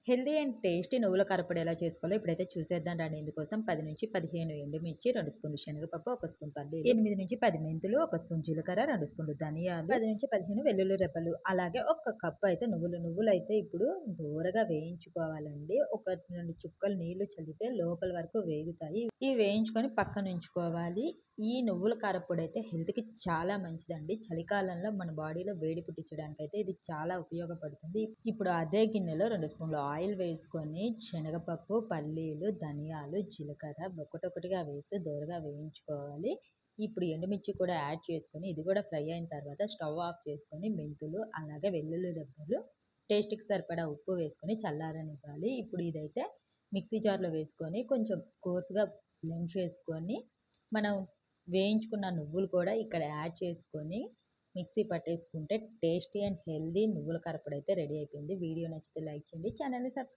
Healthy and tasty నువ్వుల కారప్పొడి ఎలా చేసుకోవాలో ఇప్పుడైతే చూసేద్దాం రండి. ఇందుకోసం 10-15 ఎండుమిర్చి, 2 స్పూన్లు శనగపప్పు, 1 స్పూన్ పల్లీలు, 8-10 మెంతులు, 1 స్పూన్ జీలకర్ర, 2 స్పూన్లు ధనియాలు, 10-15 వెల్లుల్లి రెబ్బలు, అలాగే ఒక కప్పు అయితే నువ్వులు. నువ్వులైతే ఇప్పుడు దోరగా వేయించుకోవాలండి. ఒక 2 చుక్కలు నీళ్లు చల్లితే లోపల వరకు వేగుతాయి. ఇవి వేయించుకొని పక్కనుంచుకోవాలి. ఈ నువ్వుల కారప్పొడి అయితే హెల్త్‌కి చాలా మంచిదండి. చలికాలంలో మన బాడీలో వేడి పుట్టించడానికైతే ఇది చాలా ఉపయోగపడుతుంది. ఇప్పుడు అదే గిన్నెలో 2 స్పూన్లు ఆయిల్ వేసుకొని శనగపప్పు, పల్లీలు, ధనియాలు, జీలకర్ర ఒక్కొక్కటిగా వేసి దోరగా వేయించుకోవాలి. ఇప్పుడు ఎండుమిర్చి కూడా యాడ్ చేసుకొని ఇది కూడా ఫ్రై అయిన తర్వాత స్టవ్ ఆఫ్ చేసుకొని మెంతులు, అలాగే వెల్లుల్లి రెబ్బలు, టేస్ట్‌కి సరిపడా ఉప్పు వేసుకొని చల్లారనివ్వాలి. ఇప్పుడు ఇదైతే మిక్సీ జార్‌లో వేసుకొని కొంచెం కోర్స్‌గా బ్లెండ్ చేసుకొని మనం వేయించుకున్న నువ్వులు కూడా ఇక్కడ యాడ్ చేసుకొని మిక్సీ పట్టేసుకుంటే టేస్టీ అండ్ హెల్తీ నువ్వుల కారప్పొడి అయితే రెడీ అయిపోయింది. వీడియో నచ్చితే లైక్ చేయండి. ఛానల్‌ని సబ్స్క్రైబ్